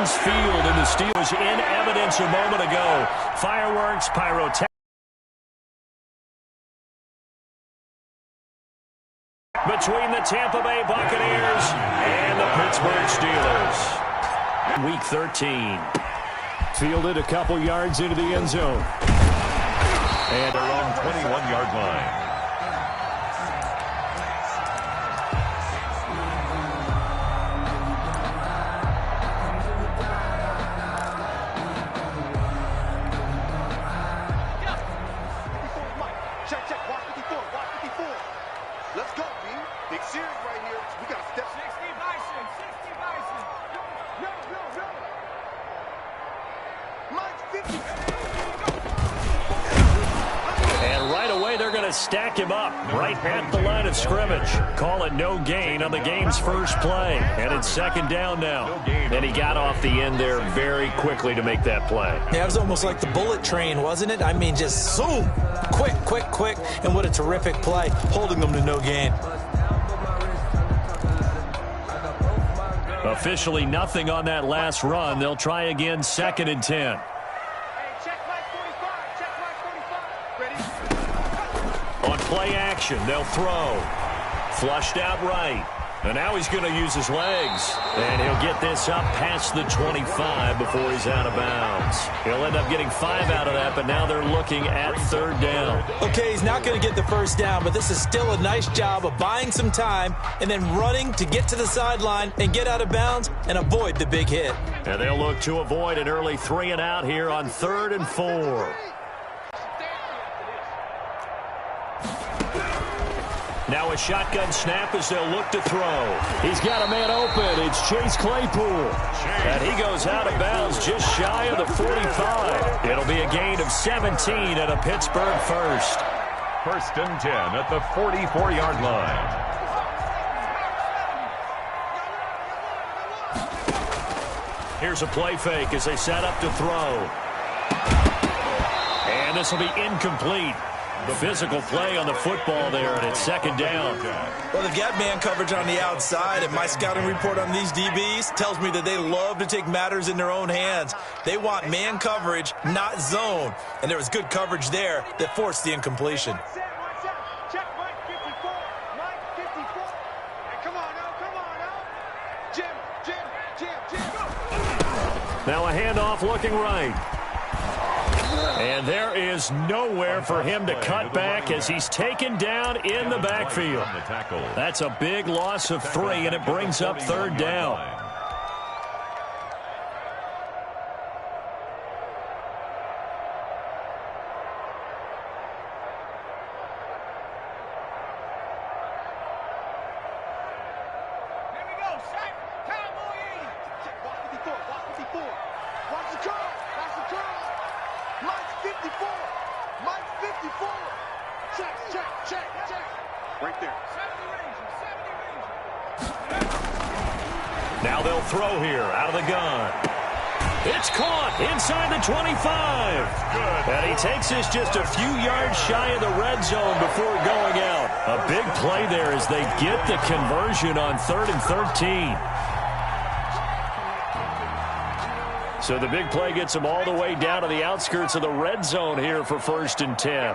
Heinz Field, and the Steelers in evidence a moment ago. Fireworks, pyrotechnics. Between the Tampa Bay Buccaneers and the Pittsburgh Steelers. Week 13. Fielded a couple yards into the end zone. And around 21-yard line. Stack him up right at the line of scrimmage. Call it no gain on the game's first play. And it's second down now. And he got off the end there very quickly to make that play. Yeah, it was almost like the bullet train, wasn't it? I mean, just zoom. Quick, quick, quick. And what a terrific play, holding them to no gain. Officially nothing on that last run. They'll try again, 2nd and 10. Play action, they'll throw. Flushed out right. And now he's going to use his legs. And he'll get this up past the 25 before he's out of bounds. He'll end up getting 5 out of that, but now they're looking at 3rd down. Okay, he's not going to get the first down, but this is still a nice job of buying some time and then running to get to the sideline and get out of bounds and avoid the big hit. And they'll look to avoid an early 3 and out here on 3rd and 4. Now a shotgun snap as they'll look to throw. He's got a man open. It's Chase Claypool. And he goes out of bounds just shy of the 45. It'll be a gain of 17 and a Pittsburgh first. 1st and 10 at the 44-yard line. Here's a play fake as they set up to throw. And this will be incomplete. The physical play on the football there, and it's 2nd down. Well, they've got man coverage on the outside, and my scouting report on these DBs tells me that they love to take matters in their own hands. They want man coverage, not zone. And there was good coverage there that forced the incompletion. Check Mike 54. Mike 54. Hey, come on now. Jim. Now a handoff looking right. And there is nowhere for him to cut back as he's taken down in the backfield. That's a big loss of 3, and it brings up 3rd down. Now they'll throw here out of the gun. It's caught inside the 25. And he takes this just a few yards shy of the red zone before going out. A big play there as they get the conversion on 3rd and 13. So the big play gets them all the way down to the outskirts of the red zone here for 1st and 10.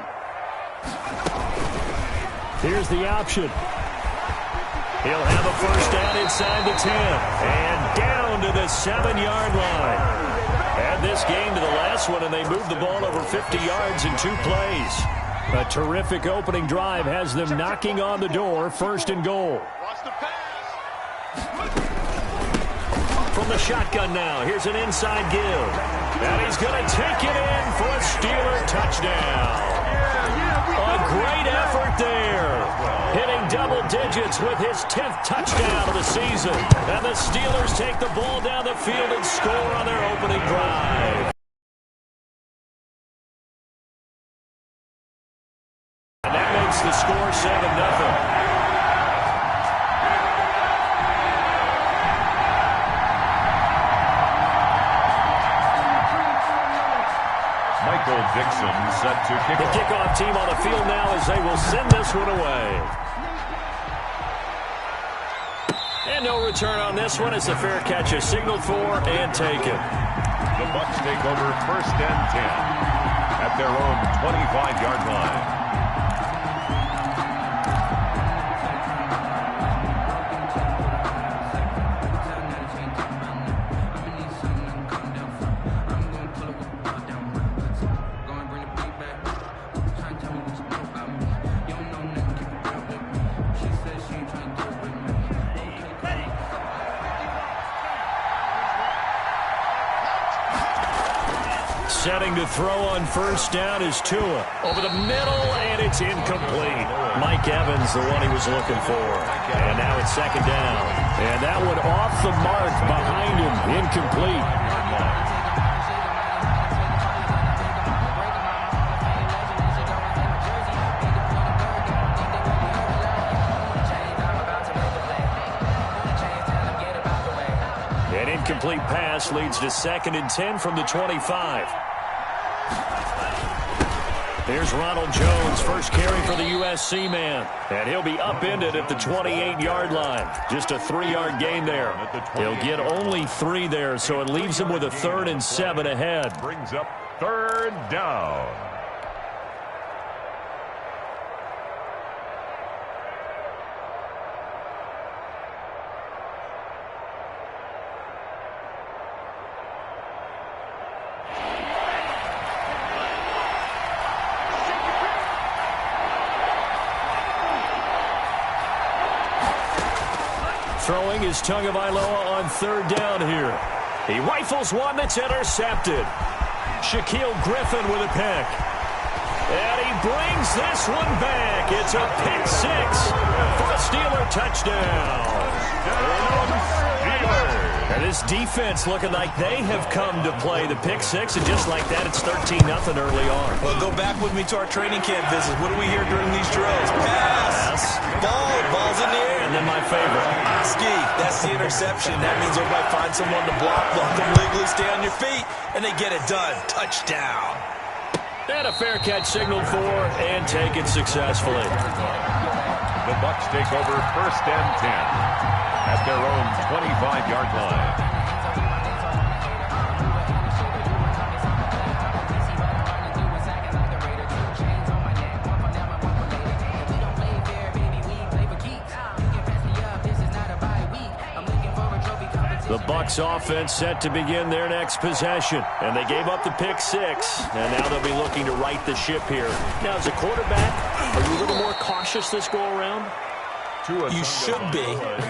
Here's the option. He'll have a first down inside the 10. And down to the 7-yard line. Add this game to the last one, and they move the ball over 50 yards in 2 plays. A terrific opening drive has them knocking on the door, 1st and goal. From the shotgun now, here's an inside give. And he's going to take it in for a Steeler touchdown. A great effort there. Hitting double digits with his 10th touchdown of the season. And the Steelers take the ball down the field and score on their opening drive. And that makes the score 7-0. Michael Dixon set to kick off. The kickoff team on the field now as they will send this one away. And no return on this one as the fair catch is signaled for and taken. The Bucs take over 1st and 10 at their own 25-yard line. Setting to throw on 1st down is Tua. Over the middle, and it's incomplete. Mike Evans, the one he was looking for. And now it's 2nd down. And that one off the mark behind him. Incomplete. An incomplete pass leads to 2nd and 10 from the 25. Here's Ronald Jones, first carry for the USC man. And he'll be upended at the 28-yard line. Just a 3-yard gain there. He'll get only 3 there, so it leaves him with a 3rd and 7 ahead. Brings up 3rd down. Throwing is Tagovailoa on 3rd down here. He rifles one that's intercepted. Shaquille Griffin with a pick. And he brings this one back. It's a pick 6 for a Steeler touchdown. And this defense looking like they have come to play the pick 6, and just like that, it's 13-0 early on. Well, go back with me to our training camp visits. What do we hear during these drills? Pass. Ball's in the air. And then my favorite. Ski. That's the interception. That means everybody find someone to block them legally, stay on your feet, and they get it done. Touchdown. And a fair catch signaled for and taken successfully. The Bucs take over 1st and 10 at their own 25-yard line. The Bucs offense set to begin their next possession. And they gave up the pick 6. And now they'll be looking to right the ship here. Now, as a quarterback, are you a little more cautious this go-around? You should be,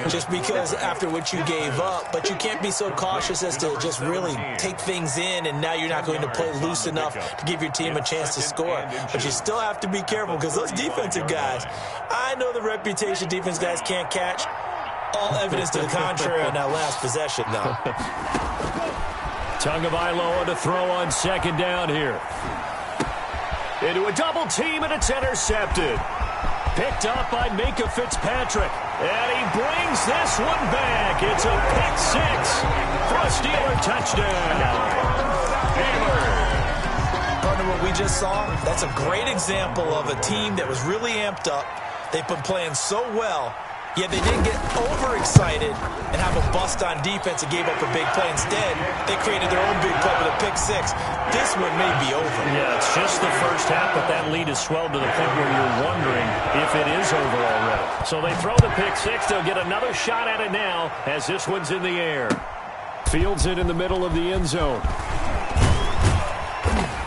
just because after what you gave up. But you can't be so cautious as to just really take things in, and now you're not going to play loose enough to give your team a chance to score. But you still have to be careful because those defensive guys, I know the reputation defense guys can't catch. All evidence to the contrary on that last possession, though. Tagovailoa to throw on 2nd down here. Into a double team, and it's intercepted. Picked up by Minka Fitzpatrick. And he brings this one back. It's a pick 6 for a Steeler touchdown. Partner, what we just saw, that's a great example of a team that was really amped up. They've been playing so well, yet they didn't get overexcited and have a bust on defense and gave up a big play. Instead, they created their own big play with a pick 6. This one may be over. Yeah, it's just the first half, but that lead has swelled to the point where you're wondering if it is over already. So they throw the pick 6. They'll get another shot at it now as this one's in the air. Fields it in the middle of the end zone.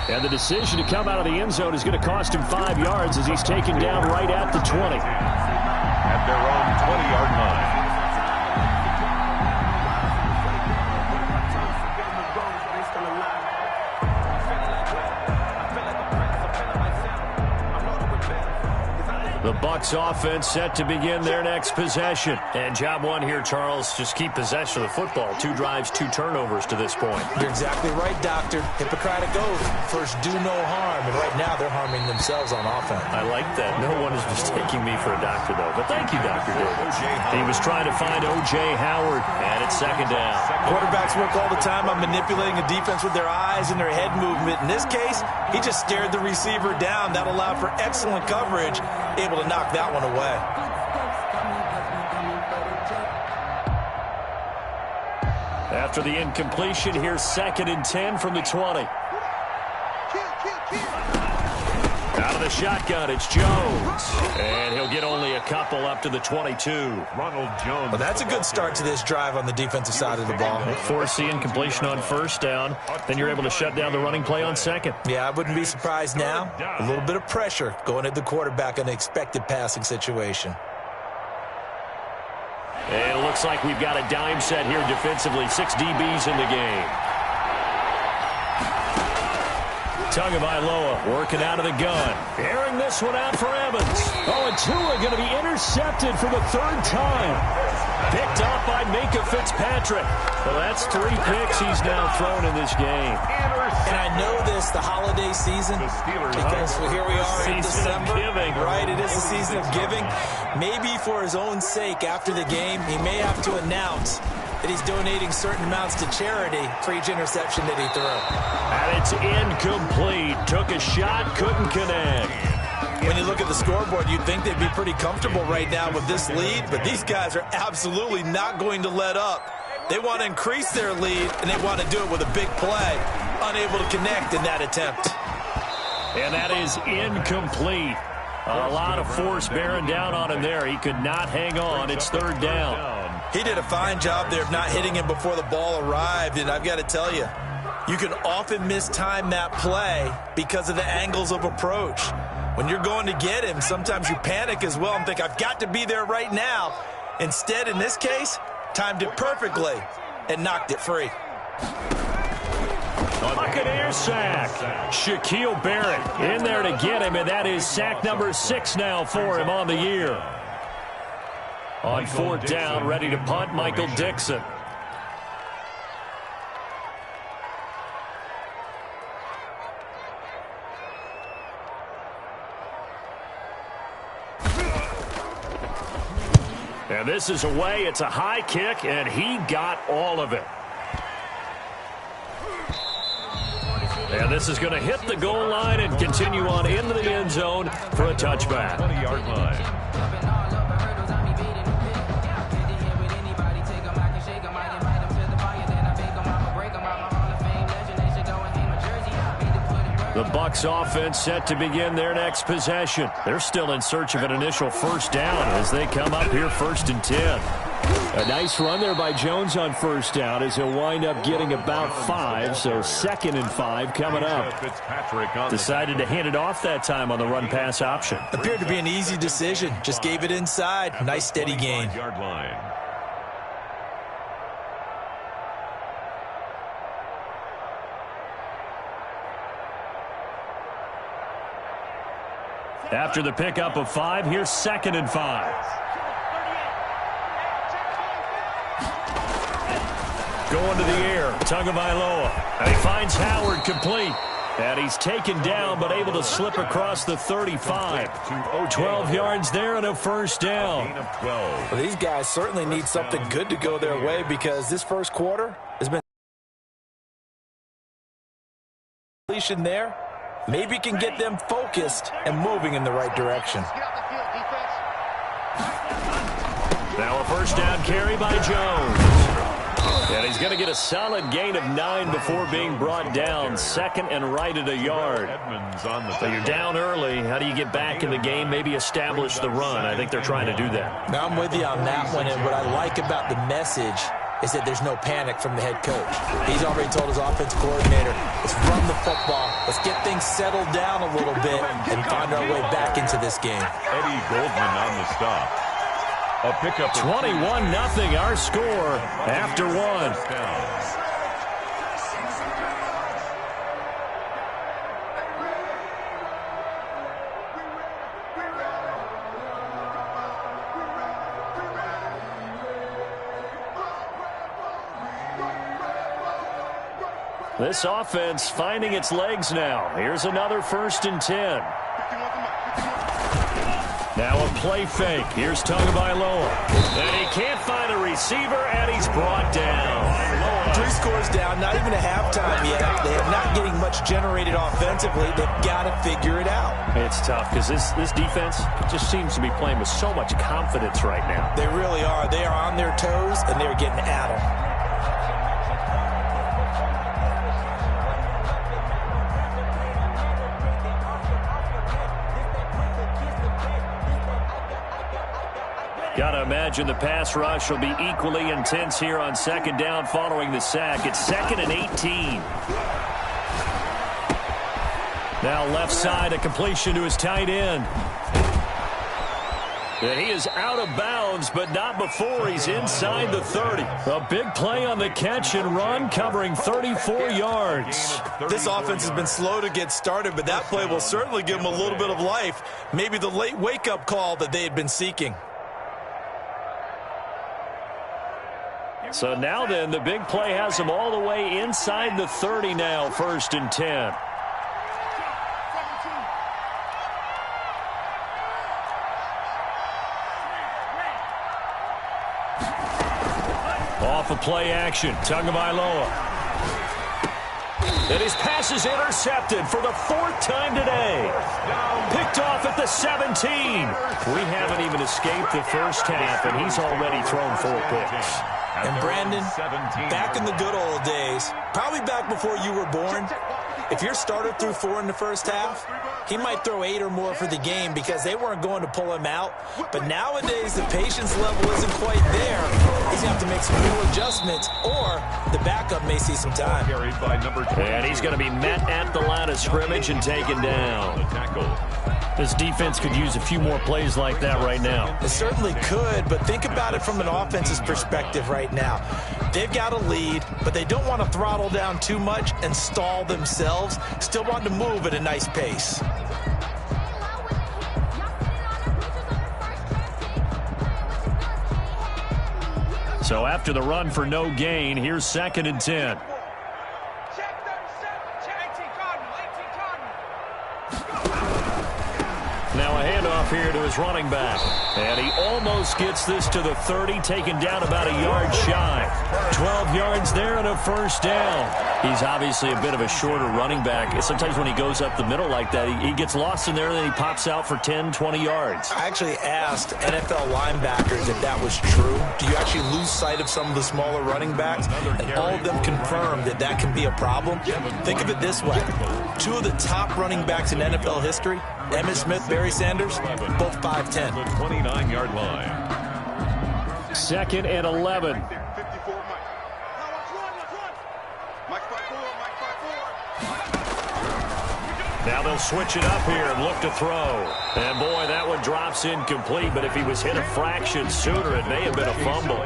And the decision to come out of the end zone is going to cost him 5 yards as he's taken down right at the 20. At their own 20-yard line. The Bucs offense set to begin their next possession. And job one here, Charles, just keep possession of the football. 2 drives, 2 turnovers to this point. You're exactly right, Doctor. Hippocratic oath. First, do no harm. And right now, they're harming themselves on offense. I like that. No one is mistaking me for a doctor, though. But thank you, Dr. Davis. He was trying to find O.J. Howard, and it's 2nd down. Quarterbacks work all the time on manipulating a defense with their eyes and their head movement. In this case, he just stared the receiver down. That allowed for excellent coverage, able to knock that one away. After the incompletion, here's 2nd and 10 from the 20. Out of the shotgun, it's Jones. And he'll get only a couple up to the 22. Ronald Jones. Well, that's a good start to this drive on the defensive side of the ball. Force the incompletion on 1st down. Then you're able to shut down the running play on 2nd. Yeah, I wouldn't be surprised now. A little bit of pressure going at the quarterback in an expected passing situation. And it looks like we've got a dime set here defensively. 6 DBs in the game. Tagovailoa working out of the gun. Airing this one out for Evans. Oh, and Tua going to be intercepted for the 3rd time. Picked off by Minka Fitzpatrick. Well, that's 3 picks he's now thrown in this game. And I know this, the holiday season, because here we are in December. Giving. Right, it is the season of giving. Maybe for his own sake after the game, he may have to announce that he's donating certain amounts to charity for each interception that he threw. And it's incomplete. Took a shot, couldn't connect. When you look at the scoreboard, you'd think they'd be pretty comfortable right now with this lead, but these guys are absolutely not going to let up. They want to increase their lead, and they want to do it with a big play. Unable to connect in that attempt. And that is incomplete. A lot of force bearing down on him there. He could not hang on. It's 3rd down. He did a fine job there of not hitting him before the ball arrived, and I've got to tell you, you can often mistime that play because of the angles of approach. When you're going to get him, sometimes you panic as well and think, I've got to be there right now. Instead, in this case, timed it perfectly and knocked it free. Buccaneers sack. Shaquille Barrett in there to get him, and that is sack number 6 now for him on the year. On 4th down, ready to punt, Michael Dixon. And this is away. It's a high kick, and he got all of it. And this is going to hit the goal line and continue on into the end zone for a touchback. 20-yard line. The Bucs offense set to begin their next possession. They're still in search of an initial 1st down as they come up here 1st and 10. A nice run there by Jones on 1st down as he'll wind up getting about 5, so 2nd and 5 coming up. Decided to hand it off that time on the run-pass option. Appeared to be an easy decision. Just gave it inside. Nice steady gain. Yard line. After the pickup of 5, here's 2nd and 5. Going to the air, Tagovailoa. And he finds Howard complete. And he's taken down, but able to slip across the 35. 12 yards there and a 1st down. Well, these guys certainly need something good to go their way because this 1st quarter has been there. Maybe can get them focused and moving in the right direction. Now a 1st down carry by Jones. And he's going to get a solid gain of 9 before being brought down. 2nd and right at a yard. So you're down early. How do you get back in the game? Maybe establish the run. I think they're trying to do that. Now I'm with you on that one, and what I like about the message is that there's no panic from the head coach. He's already told his offensive coordinator, let's run the football, let's get things settled down a little bit and find our way back into this game. Eddie Goldman on the stop. A pickup 21-0 our score after 1. This offense finding its legs now. Here's another 1st and 10. Now a play fake. Here's Tagovailoa. And he can't find a receiver, and he's brought down. 3 scores down, not even a halftime yet. They are not getting much generated offensively. They've got to figure it out. It's tough because this defense just seems to be playing with so much confidence right now. They really are. They are on their toes, and they're getting at them. Got to imagine the pass rush will be equally intense here on second down following the sack. It's 2nd and 18. Now left side, a completion to his tight end. And he is out of bounds, but not before he's inside the 30. A big play on the catch and run, covering 34 yards. This offense has been slow to get started, but that play will certainly give them a little bit of life. Maybe the late wake-up call that they had been seeking. So now then, the big play has them all the way inside the 30 now, 1st and 10. Off of play action, Tagovailoa. And his pass is intercepted for the 4th time today. Picked off at the 17. We haven't even escaped the first half, and he's already thrown 4 picks. And Brandon, back in the good old days, probably back before you were born, if your starter threw 4 in the first half, he might throw 8 or more for the game because they weren't going to pull him out. But nowadays, the patience level isn't quite there. He's going to have to make some real adjustments, or the backup may see some time. And he's going to be met at the line of scrimmage and taken down. This defense could use a few more plays like that right now. It certainly could, but think about it from an offense's perspective right now. They've got a lead, but they don't want to throttle down too much and stall themselves. Still want to move at a nice pace. So after the run for no gain, here's 2nd and 10. Now a handoff here to his running back. And he almost gets this to the 30, taken down about a yard shy. 12 yards there and a 1st down. He's obviously a bit of a shorter running back. Sometimes when he goes up the middle like that, he gets lost in there and then he pops out for 10, 20 yards. I actually asked NFL linebackers if that was true. Do you actually lose sight of some of the smaller running backs? And all of them confirmed that that can be a problem. Think of it this way. 2 of the top running backs in NFL history, Emmitt Smith, Barry Sanders, both 5'10". The 29-yard line. 2nd and 11. Now they'll switch it up here and look to throw. And boy, that one drops incomplete, but if he was hit a fraction sooner, it may have been a fumble.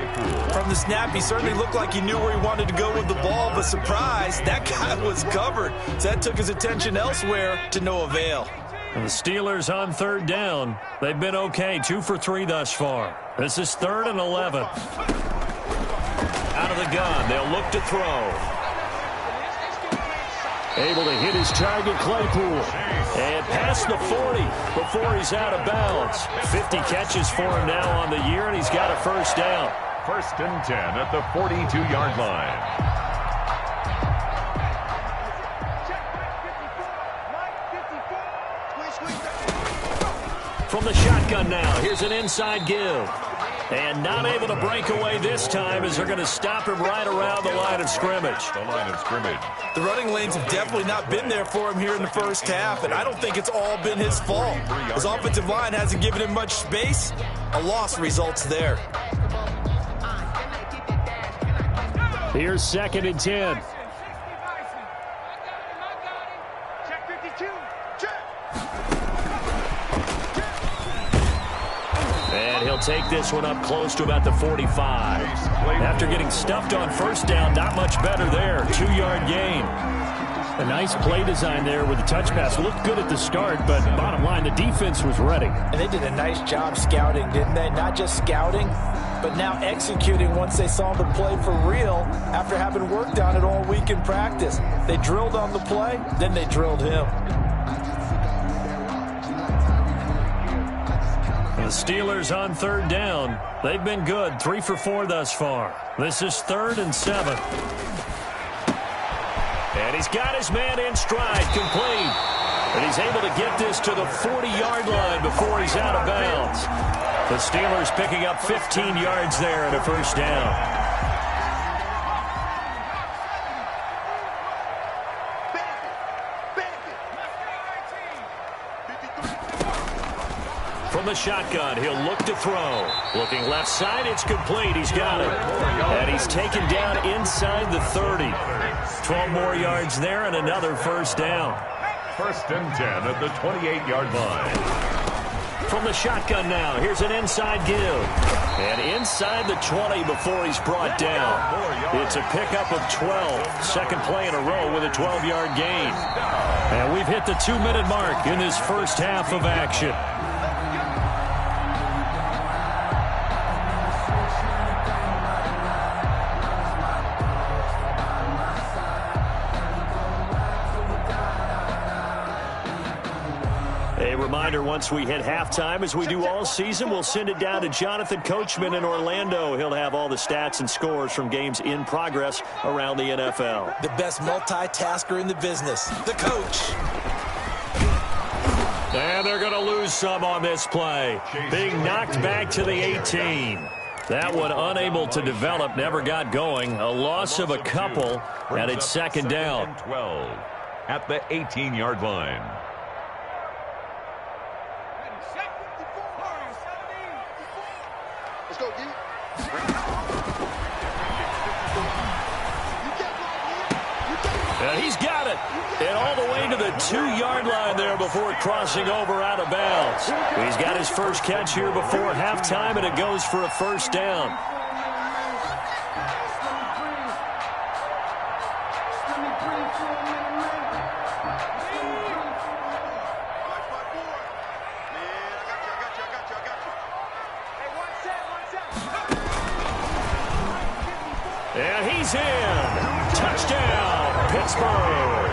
From the snap, he certainly looked like he knew where he wanted to go with the ball, but surprise, that guy was covered. So that took his attention elsewhere to no avail. And the Steelers on 3rd down. They've been okay, 2 for 3 thus far. This is 3rd and 11. Out of the gun, they'll look to throw. Able to hit his target, Claypool. And past the 40 before he's out of bounds. 50 catches for him now on the year, and he's got a 1st down. 1st and 10 at the 42-yard line. From the shotgun now, here's an inside give. And not able to break away this time as they're going to stop him right around the line of scrimmage. The running lanes have definitely not been there for him here in the first half, and I don't think it's all been his fault. His offensive line hasn't given him much space. A loss results there. Here's 2nd and 10. And he'll take this one up close to about the 45. After getting stuffed on 1st down, not much better there. 2-yard gain. A nice play design there with the touch pass. Looked good at the start, but bottom line, the defense was ready. And they did a nice job scouting, didn't they? Not just scouting, but now executing once they saw the play for real after having worked on it all week in practice. They drilled on the play, then they drilled him. The Steelers on 3rd down. They've been good, 3 for 4 thus far. This is 3rd and 7. And he's got his man in stride, complete. And he's able to get this to the 40-yard line before he's out of bounds. The Steelers picking up 15 yards there and a 1st down. From the shotgun, he'll look to throw. Looking left side, it's complete. He's got it. And he's taken down inside the 30. 12 more yards there and another first down. 1st and 10 at the 28-yard line. From the shotgun now, here's an inside give. And inside the 20 before he's brought down. It's a pickup of 12. Second play in a row with a 12-yard gain. And we've hit the 2-minute mark in this first half of action. Reminder, once we hit halftime, as we do all season, we'll send it down to Jonathan Coachman in Orlando. He'll have all the stats and scores from games in progress around the NFL. The best multitasker in the business, the coach. And they're going to lose some on this play. Being knocked back to the 18. That one unable to develop, never got going. A loss of a couple, and it's second down. 12 at the 18-yard line. And he's got it. And all the way to the 2-yard line there before crossing over out of bounds. He's got his first catch here before halftime, and it goes for a first down. And he's in. Touchdown, Pittsburgh.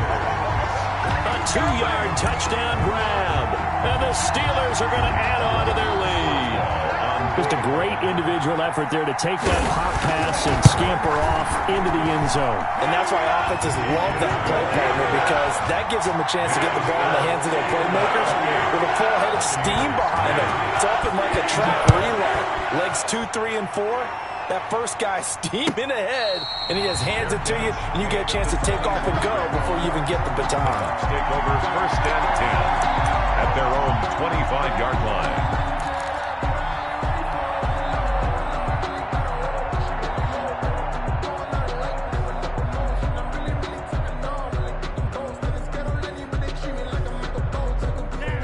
A 2-yard touchdown grab. And the Steelers are going to add on to their lead. Just a great individual effort there to take that pop pass and scamper off into the end zone. And that's why offenses love that play partner, because that gives them a chance to get the ball in the hands of their playmakers with a full head of steam behind them. It's often like a track relay. Legs 2, 3, and 4. That first guy steaming ahead, and he just hands it to you, and you get a chance to take off and go before you even get the baton. Takeovers 1st and 10 at their own 25-yard line.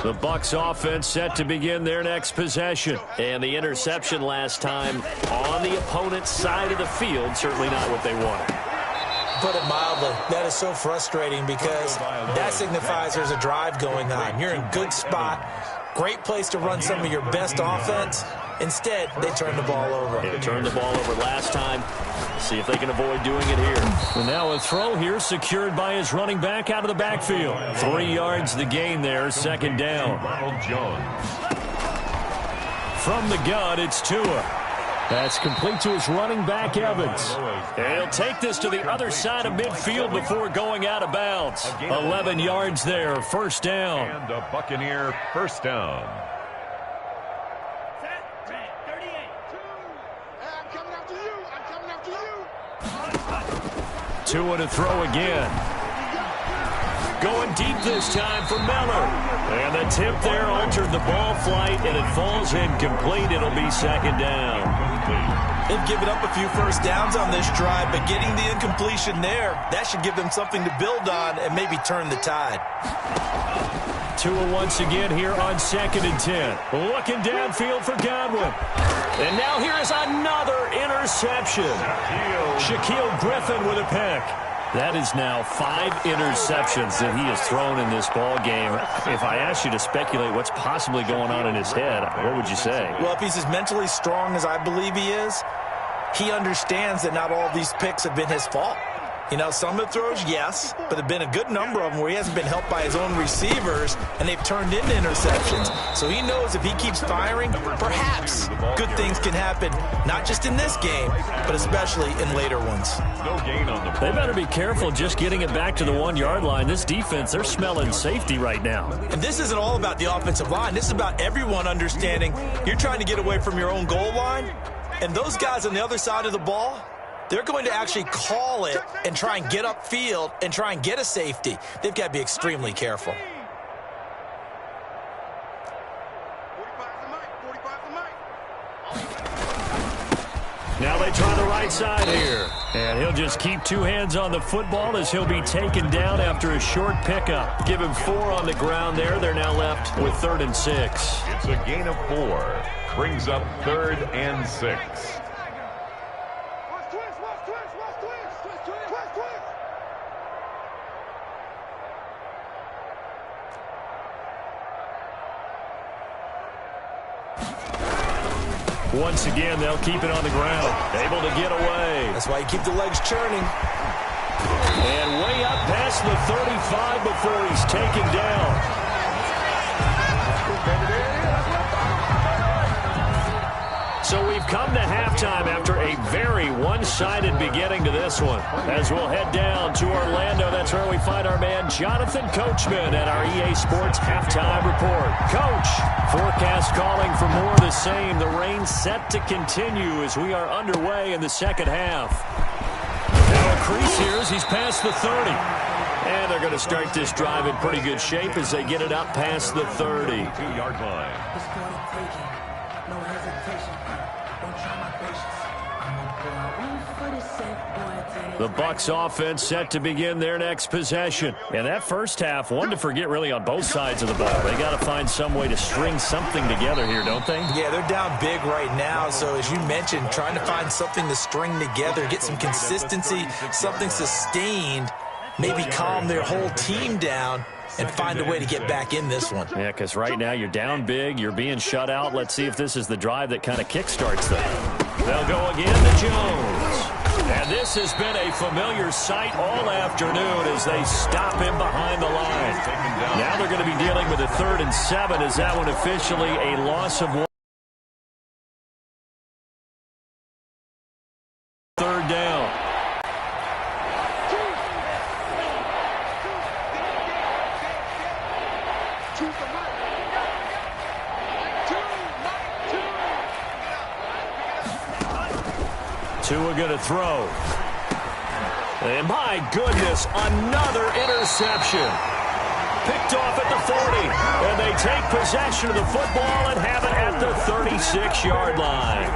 The Bucs offense set to begin their next possession. And the interception last time on the opponent's side of the field, certainly not what they wanted. Put it mildly, that is so frustrating, because that signifies there's a drive going on. You're in a good spot, great place to run some of your best offense. Instead, they turn the ball over. They turned the ball over last time. See if they can avoid doing it here. And now a throw here secured by his running back out of the backfield. 3 yards the gain there, second down. Ronald Jones. From the gun, it's Tua. That's complete to his running back, Evans. And he'll take this to the other side of midfield before going out of bounds. 11 yards there, first down. And a Buccaneer first down. Tua to throw again. Going deep this time for Miller. And the tip there altered the ball flight, and it falls incomplete. It'll be second down. They've given up a few first downs on this drive, but getting the incompletion there, that should give them something to build on and maybe turn the tide. Tua once again here on 2nd and 10. Looking downfield for Godwin. And now here is another interception. Shaquille Griffin with a pick. That is now 5 interceptions that he has thrown in this ball game. If I asked you to speculate what's possibly going on in his head, what would you say? Well, if he's as mentally strong as I believe he is, he understands that not all of these picks have been his fault. You know, some of the throws, yes, but there have been a good number of them where he hasn't been helped by his own receivers, and they've turned into interceptions. So he knows if he keeps firing, perhaps good things can happen, not just in this game, but especially in later ones. No gain on the play. They better be careful just getting it back to the 1-yard line. This defense, they're smelling safety right now. And this isn't all about the offensive line. This is about everyone understanding you're trying to get away from your own goal line, and those guys on the other side of the ball, they're going to actually call it and try and get upfield and try and get a safety. They've got to be extremely careful. 45's the right side here. And he'll just keep two hands on the football as he'll be taken down after a short pickup. Give him 4 on the ground there. They're now left with 3rd and 6. It's a gain of 4. Brings up 3rd and 6. Once again, they'll keep it on the ground. Able to get away. That's why you keep the legs churning. And way up past the 35 before he's taken down. So we've come to halftime after a very one-sided beginning to this one. As we'll head down to Orlando, that's where we find our man Jonathan Coachman at our EA Sports Halftime Report. Coach, forecast calling for more of the same. The rain set to continue as we are underway in the second half. Now a crease here as he's past the 30. And they're going to start this drive in pretty good shape as they get it up past the 30-yard line. No hesitation. Don't try my patience. The Bucs offense set to begin their next possession. And that first half, one to forget really on both sides of the ball. They got to find some way to string something together here, don't they? Yeah, they're down big right now. So as you mentioned, trying to find something to string together, get some consistency, something sustained, maybe calm their whole team down and find a way to get back in this one. Yeah, because right now you're down big, you're being shut out. Let's see if this is the drive that kind of kickstarts them. They'll go again to Jones. And this has been a familiar sight all afternoon as they stop him behind the line. Now they're going to be dealing with a 3rd and 7. Is that one officially a loss of 1? 3rd down. Tua going to throw. And my goodness, another interception. Picked off at the 40. And they take possession of the football and have it at the 36-yard line.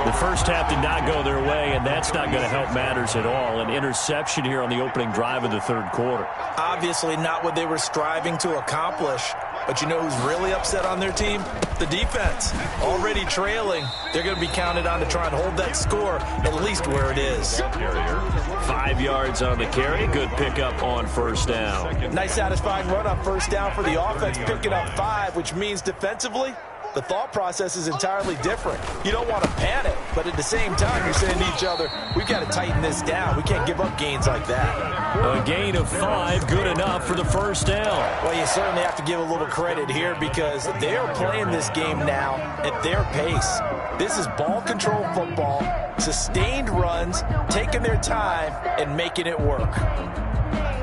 The first half did not go their way, and that's not going to help matters at all. An interception here on the opening drive of the 3rd quarter. Obviously not what they were striving to accomplish. But you know who's really upset on their team? The defense. Already trailing. They're going to be counted on to try and hold that score at least where it is. 5 yards on the carry. Good pickup on 1st down. Nice satisfying run on 1st down for the offense, picking up 5, which means defensively, the thought process is entirely different. You don't want to panic, but at the same time, you're saying to each other, we've got to tighten this down. We can't give up gains like that. A gain of 5, good enough for the 1st down. Well, you certainly have to give a little credit here because they're playing this game now at their pace. This is ball control football, sustained runs, taking their time, and making it work.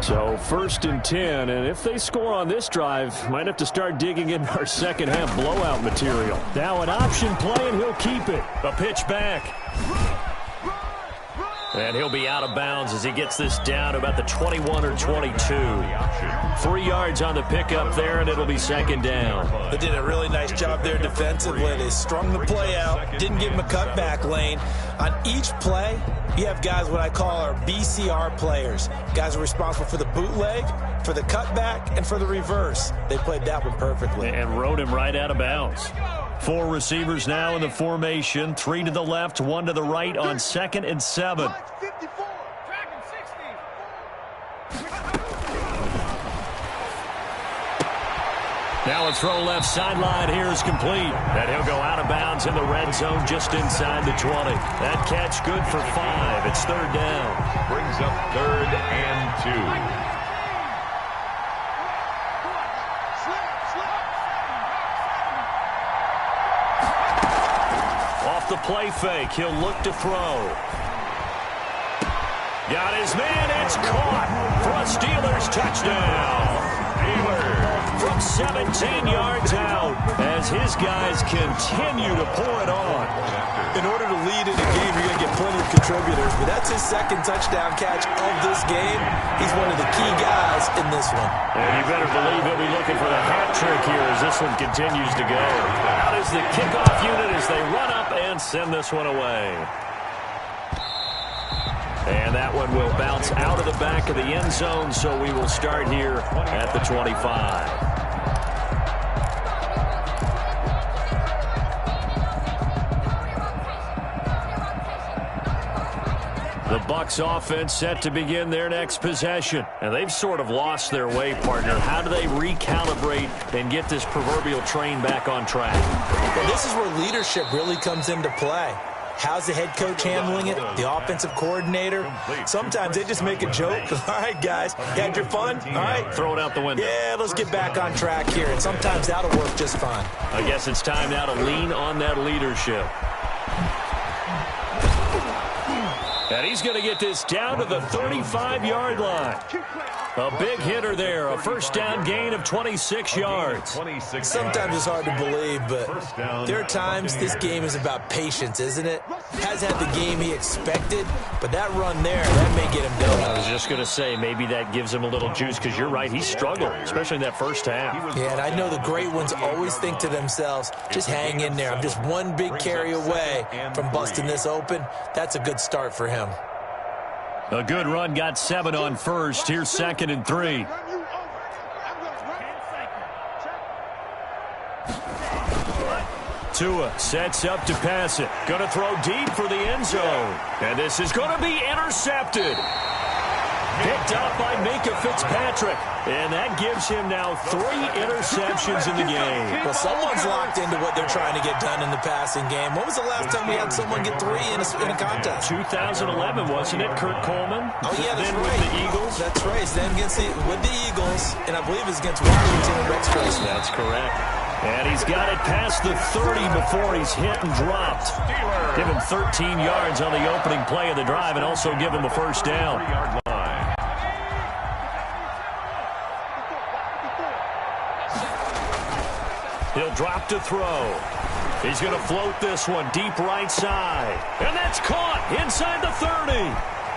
So 1st and 10, and if they score on this drive, might have to start digging in our second half blowout material. Now an option play, and he'll keep it. A pitch back. And he'll be out of bounds as he gets this down to about the 21 or 22. 3 yards on the pickup there, and it'll be 2nd down. They did a really nice job there defensively. They strung the play out, didn't give him a cutback lane. On each play, you have guys what I call our BCR players. Guys are responsible for the bootleg, for the cutback, and for the reverse. They played that one perfectly. And rode him right out of bounds. 4 receivers now in the formation. 3 to the left, 1 to the right on 2nd and 7. Now a throw left sideline here is complete. And he'll go out of bounds in the red zone just inside the 20. That catch good for 5. It's 3rd down. Brings up 3rd and 2. The play fake. He'll look to throw. Got his man. It's caught for a Steelers touchdown. From 17 yards out as his guys continue to pour it on. In order to lead in a game, you're going to get plenty of contributors, but that's his 2nd touchdown catch of this game. He's one of the key guys in this one. And you better believe he'll be looking for the hat trick here as this one continues to go. Out is the kickoff unit as they run up and send this one away. that one will bounce out of the back of the end zone, so we will start here at the 25. The Bucs offense set to begin their next possession. And they've sort of lost their way, partner. How do they recalibrate and get this proverbial train back on track? Well, this is where leadership really comes into play. How's the head coach handling it? The offensive coordinator? Sometimes they just make a joke. All right, guys, you had your fun? All right. Throw it out the window. Yeah, let's get back on track here. And sometimes that'll work just fine. I guess it's time now to lean on that leadership. And he's going to get this down to the 35-yard line. A big hitter there, a first down gain of 26 yards. Sometimes it's hard to believe, but there are times this game is about patience, isn't it? Hasn't had the game he expected, but that run there, that may get him going. I was just going to say, maybe that gives him a little juice, because you're right, he struggled, especially in that first half. Yeah, and I know the great ones always think to themselves, just hang in there. I'm just one big carry away from busting this open. That's a good start for him. A good run, got 7 on first. Here's 2nd and 3. Tua sets up to pass it. Going to throw deep for the end zone. And this is going to be intercepted. Picked up by Minka Fitzpatrick. And that gives him now 3 interceptions in the game. Well, someone's locked into what they're trying to get done in the passing game. When was the last time we had someone get 3 in a contest? 2011, wasn't it, Kurt Coleman? Oh, yeah, that's then right. With the Eagles? That's right. Then with the Eagles, and I believe it's against Washington and Rex Grossman. That's correct. And he's got it past the 30 before he's hit and dropped. Give him 13 yards on the opening play of the drive and also give him a first down. He'll drop to throw. He's going to float this one deep right side. And that's caught inside the 30.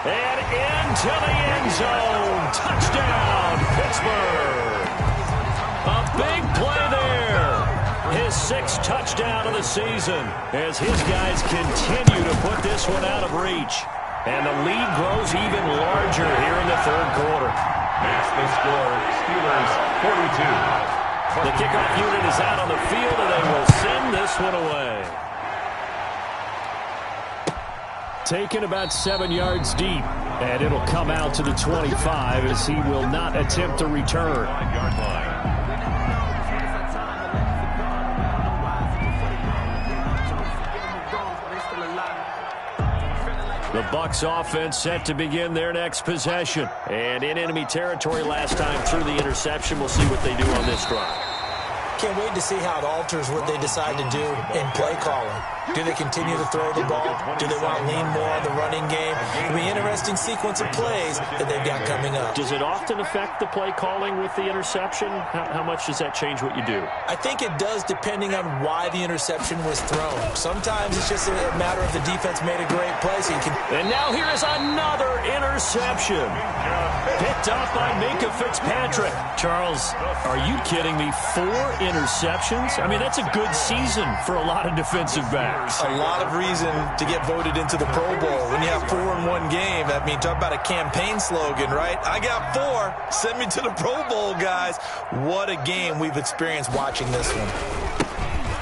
And into the end zone. Touchdown, Pittsburgh. A big play there. His 6th touchdown of the season as his guys continue to put this one out of reach. And the lead grows even larger here in the 3rd quarter. That's the score. Steelers 42. The kickoff unit is out on the field, and they will send this one away. Taken about 7 yards deep, and it'll come out to the 25 as he will not attempt to return. 5-yard line. The Bucs offense set to begin their next possession. And in enemy territory last time through the interception. We'll see what they do on this drive. Can't wait to see how it alters what they decide to do in play calling. Do they continue to throw the ball? Do they want to lean more on the running game? It'll be an interesting sequence of plays that they've got coming up. Does it often affect the play calling with the interception? How much does that change what you do? I think it does, depending on why the interception was thrown. Sometimes it's just a matter of the defense made a great play. So you can. And now here is another interception. Picked up by Minka Fitzpatrick. Charles, are you kidding me? 4 interceptions? I mean, that's a good season for a lot of defensive backs. A lot of reason to get voted into the Pro Bowl. When you have 4 in one game, I mean, talk about a campaign slogan, right? I got 4. Send me to the Pro Bowl, guys. What a game we've experienced watching this one.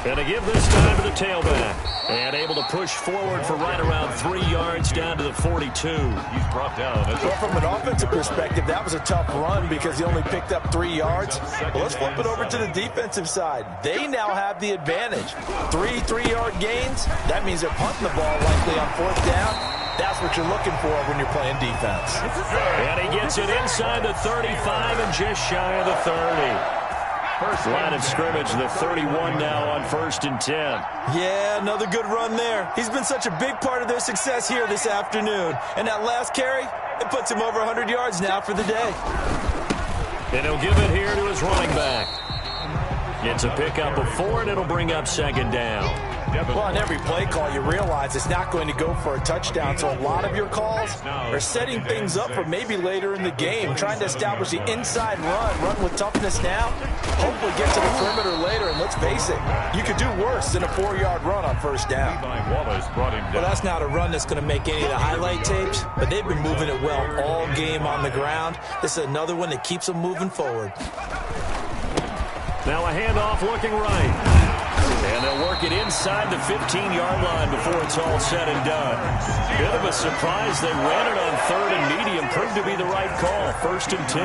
And to give this time to the tailback. And able to push forward for right around 3 yards down to the 42. He's brought down. Well, from an offensive perspective, that was a tough run because he only picked up 3 yards. Well, let's flip it over to the defensive side. They now have the advantage. 3 3-yard gains. That means they're punting the ball likely on 4th down. That's what you're looking for when you're playing defense. And he gets it inside the 35 and just shy of the 30. First line of scrimmage, the 31 now on 1st and 10. Yeah, another good run there. He's been such a big part of their success here this afternoon. And that last carry, it puts him over 100 yards now for the day. And he'll give it here to his running back. It's a pickup of 4, and it'll bring up 2nd down. Well, on every play call, you realize it's not going to go for a touchdown, so a lot of your calls are setting things up for maybe later in the game, trying to establish the inside run with toughness now, hopefully get to the perimeter later, and let's face it, you could do worse than a 4-yard run on first down. Well, that's not a run that's going to make any of the highlight tapes, but they've been moving it well all game on the ground. This is another one that keeps them moving forward. Now a handoff looking right. And they'll work it inside the 15-yard line before it's all said and done. Bit of a surprise. They ran it on 3rd and medium. Proved to be the right call. 1st and 10.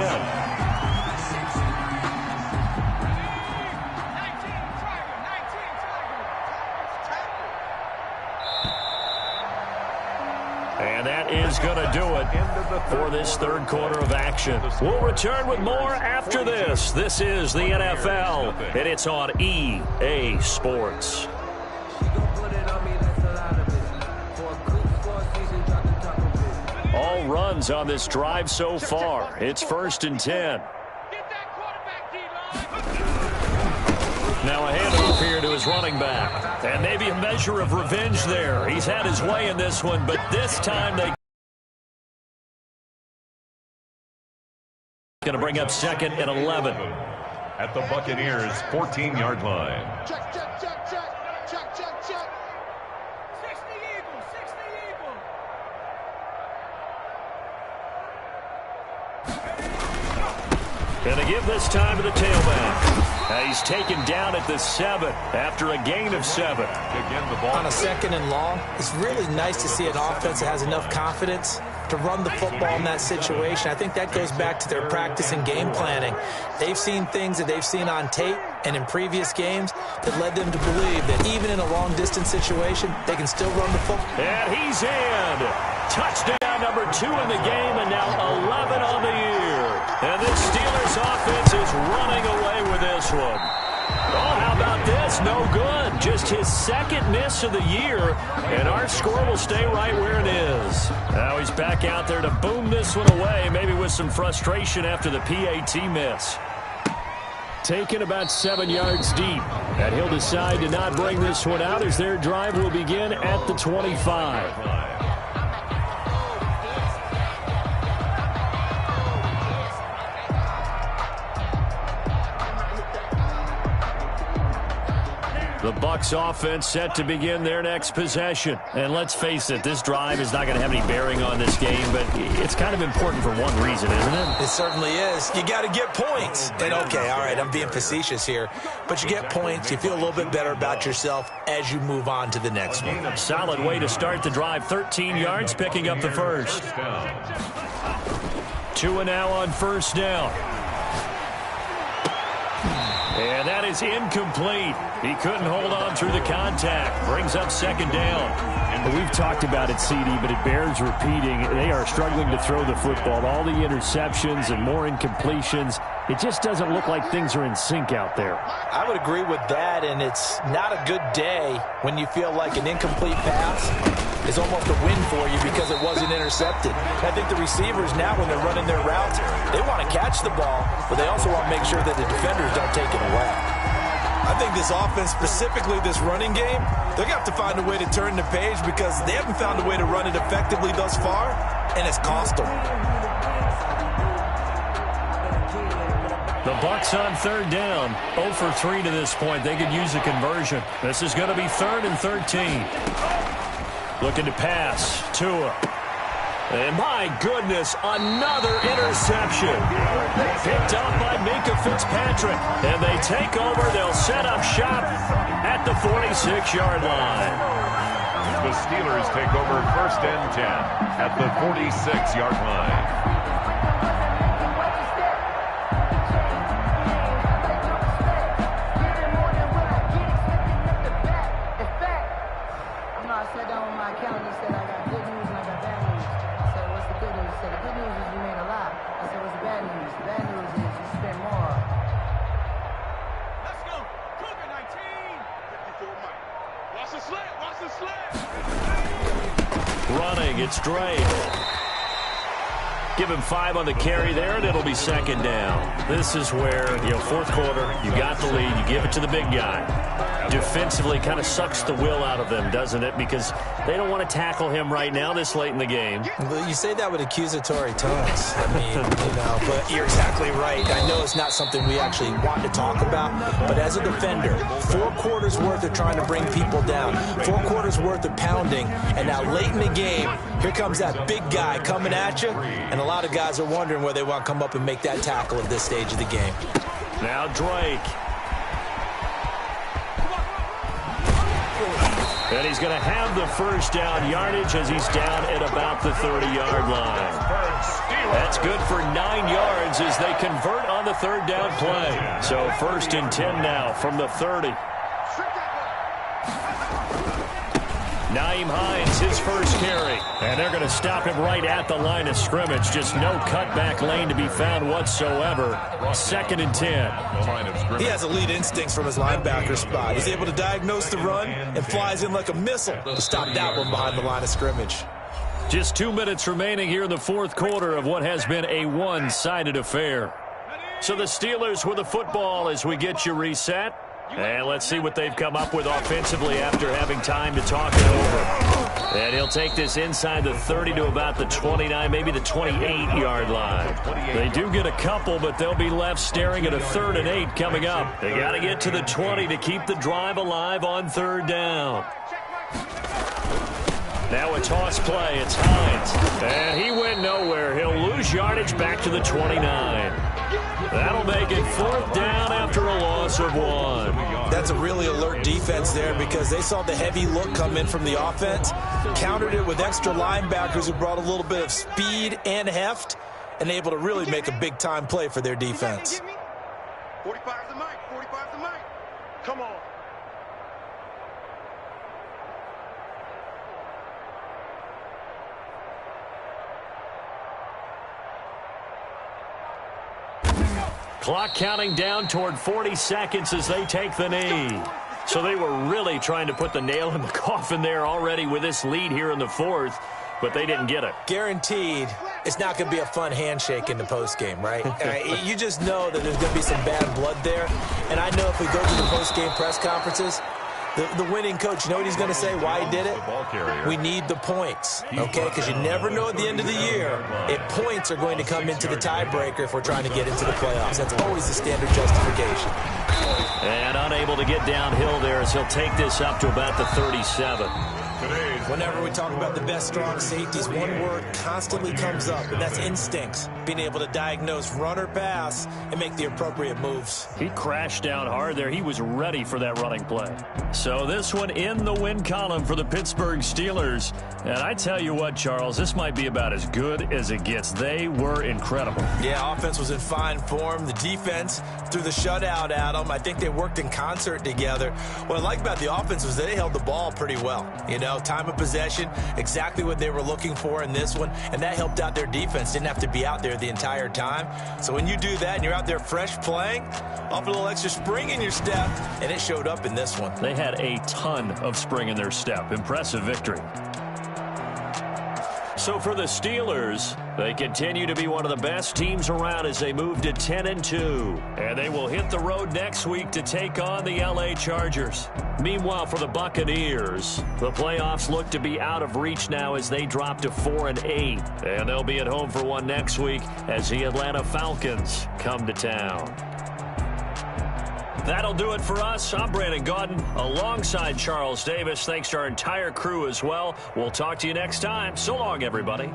And that is going to do it for this third quarter of action. We'll return with more after this. This is the NFL, and it's on EA Sports. All runs on this drive so far. It's 1st and 10. Now a handoff here to his running back. And maybe a measure of revenge there. He's had his way in this one, but this time they going to bring up 2nd and 11. At the Buccaneers' 14-yard line. Check, check, check, check. Check, check, check. 60 Eagles, 60 Eagles. Going to give this time to the tailback. He's taken down at the 7 after a gain of 7. Again, the ball On a 2nd and long, it's really nice to see an offense that has enough confidence to run the football in that situation. I think that goes back to their practice and game planning. They've seen things that they've seen on tape and in previous games that led them to believe that even in a long-distance situation, they can still run the football. And he's in. Touchdown number 2 in the game, and now 11 on the year. And this Steelers offense is running away with this one. Oh, how about this? No good. Just his 2nd miss of the year, and our score will stay right where it is. Now he's back out there to boom this one away, maybe with some frustration after the PAT miss. Taken about 7 yards deep, and he'll decide to not bring this one out as their drive will begin at the 25. The Bucs offense set to begin their next possession. And let's face it, this drive is not going to have any bearing on this game, but it's kind of important for one reason, isn't it? It certainly is. You got to get points. And okay, all right, I'm being facetious here, but you get points, you feel a little bit better about yourself as you move on to the next one. Solid way to start the drive. 13 yards, picking up the first. 2 now on 1st down. And that is incomplete. He couldn't hold on through the contact. Brings up 2nd down. And we've talked about it, CD, but it bears repeating. They are struggling to throw the football. All the interceptions and more incompletions. It just doesn't look like things are in sync out there. I would agree with that, and it's not a good day when you feel like an incomplete pass is almost a win for you because it wasn't intercepted. I think the receivers now, when they're running their routes, they want to catch the ball, but they also want to make sure that the defenders don't take it away. I think this offense, specifically this running game, they're going to have to find a way to turn the page because they haven't found a way to run it effectively thus far, and it's cost them. The Bucs on 3rd down. 0 for 3 to this point. They could use a conversion. This is going to be 3rd and 13. Looking to pass. Tua. And my goodness, another interception. Picked up by Minka Fitzpatrick. And they take over. They'll set up shop at the 46-yard line. The Steelers take over 1st and 10 at the 46-yard line. Running, it's Drake. Give him 5 on the carry there, and it'll be second down. This is where, fourth quarter, you got the lead, you give it to the big guy. Defensively kind of sucks the will out of them, doesn't it? Because they don't want to tackle him right now this late in the game. Well, you say that with accusatory tones. I mean, but you're exactly right. I know it's not something we actually want to talk about, but as a defender, 4 quarters worth of trying to bring people down, 4 quarters worth of pounding, and now late in the game, here comes that big guy coming at you, and a lot of guys are wondering where they want to come up and make that tackle at this stage of the game. Now Drake. And he's going to have the first down yardage as he's down at about the 30-yard line. That's good for 9 yards as they convert on the third down play. So 1st and 10 now from the 30. Naeem Hines, his first carry. And they're going to stop him right at the line of scrimmage. Just no cutback lane to be found whatsoever. 2nd and 10. He has elite instincts from his linebacker spot. He's able to diagnose the run and flies in like a missile to stop that one behind the line of scrimmage. Just 2 minutes remaining here in the fourth quarter of what has been a one-sided affair. So the Steelers with the football as we get you reset. And let's see what they've come up with offensively after having time to talk it over. And he'll take this inside the 30 to about the 29, maybe the 28-yard line. They do get a couple, but they'll be left staring at a 3rd and 8 coming up. They got to get to the 20 to keep the drive alive on 3rd down. Now a toss play. It's Hines. And he went nowhere. He'll lose yardage back to the 29. That'll make it 4th down after a loss of 1. That's a really alert defense there because they saw the heavy look come in from the offense, countered it with extra linebackers who brought a little bit of speed and heft, and able to really make a big-time play for their defense. 45 the mic, 45 the mic. Come on. Clock counting down toward 40 seconds as they take the knee. So they were really trying to put the nail in the coffin there already with this lead here in the 4th, but they didn't get it. Guaranteed, it's not going to be a fun handshake in the postgame, right? You just know that there's going to be some bad blood there. And I know if we go to the postgame press conferences, the winning coach, you know what he's going to say, why he did it? We need the points, okay? Because you never know at the end of the year if points are going to come into the tiebreaker if we're trying to get into the playoffs. That's always the standard justification. And unable to get downhill there as he'll take this up to about the 37. Whenever we talk about the best strong safeties, one word constantly comes up, and that's instincts. Being able to diagnose run or pass and make the appropriate moves. He crashed down hard there. He was ready for that running play. So this one in the win column for the Pittsburgh Steelers. And I tell you what, Charles, this might be about as good as it gets. They were incredible. Yeah, offense was in fine form. The defense threw the shutout at them. I think they worked in concert together. What I like about the offense was they held the ball pretty well. Time of possession, exactly what they were looking for in this one, and that helped out their defense. Didn't have to be out there the entire time. So when you do that and you're out there fresh playing, off a little extra spring in your step, and it showed up in this one. They had a ton of spring in their step. Impressive victory. So for the Steelers, they continue to be one of the best teams around as they move to 10-2. And they will hit the road next week to take on the LA Chargers. Meanwhile, for the Buccaneers, the playoffs look to be out of reach now as they drop to 4-8. And they'll be at home for one next week as the Atlanta Falcons come to town. That'll do it for us. I'm Brandon Gaudin alongside Charles Davis. Thanks to our entire crew as well. We'll talk to you next time. So long, everybody.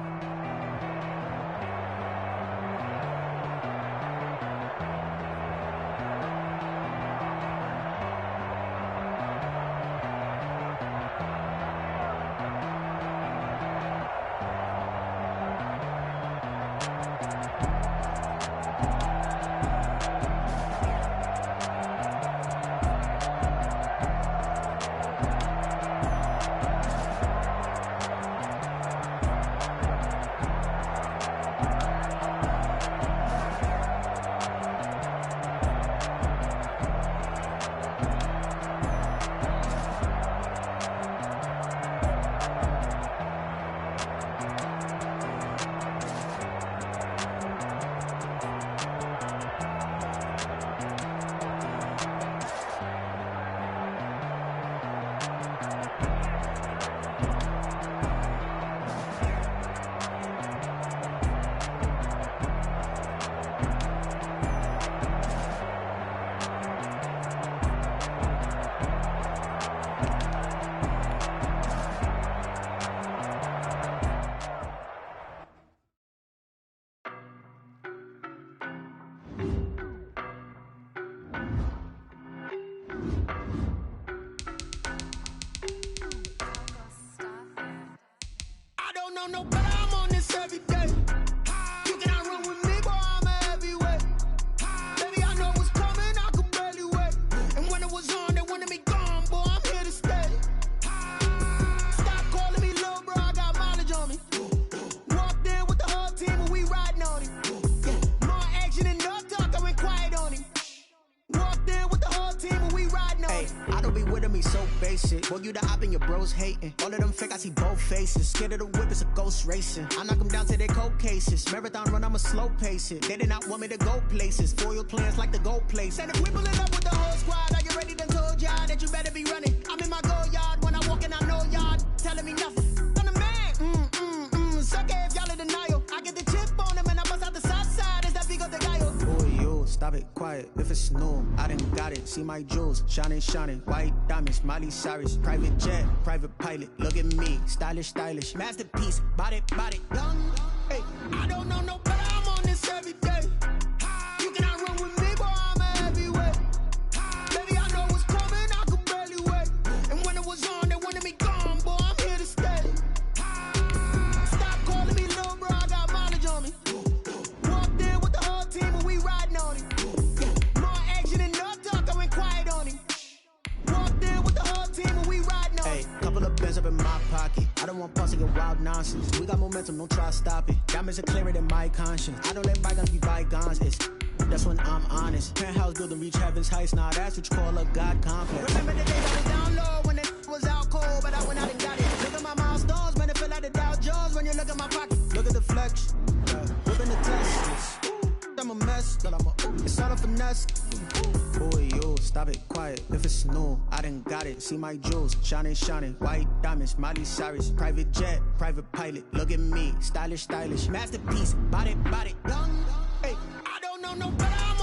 face it. Boy, you the op and your bros hating. All of them fake, I see both faces. Scared of the whip, it's a ghost racing. I knock them down to their cold cases. Marathon run, I'ma slow pace it. They did not want me to go places. Foil plans like the go place. And if we pull it up with the whole squad, are you ready? Done told y'all that you better be running. I'm in my go yard. When I walk in, I know y'all telling me nothing. I'm the man. Suck it if y'all in denial. I get the chip on them and I bust out the south side. Is that Vigo the guy? Boy, you stop it, quiet. If it's new, I done got it. See my jewels, shining, shining. White diamonds, Miley Cyrus. Private jet, private pilot. Look at me, stylish, stylish. Masterpiece, body, young. Hey, I don't know no better. I'm on this every day. You cannot run with me, boy. I'm a heavyweight. Baby, I know what's coming. I could barely wait. And when it was on, they wanted me gone, boy. I'm here to stay. Stop calling me little bro. I got mileage on me. Walked in with the whole team and we riding on it. More action and no talk. I went quiet on him. Walked in with the whole team and we riding on it. Hey, couple of bands up in my pocket. I don't want pussy and wild nonsense. We got momentum, don't try to stop it. Diamonds are clearer than my conscience. I don't let bygones be bygones. That's when I'm honest. Penthouse building reach heaven's heights. Nah, that's what you call a God complex. Remember the days I was down low when it was out cold, but I went out and got it. Look at my milestones, man, it feel like the Dow Jones when you look at my pocket. Look at the flex, whipping the test. I'm a mess, but it's all a finesse. Boy, you stop it, quiet. If it's new, I done got it. See my jewels, shining, shining. White diamonds, Miley Cyrus. Private jet, private pilot. Look at me, stylish, stylish. Masterpiece, body, young. Hey, I don't know no better.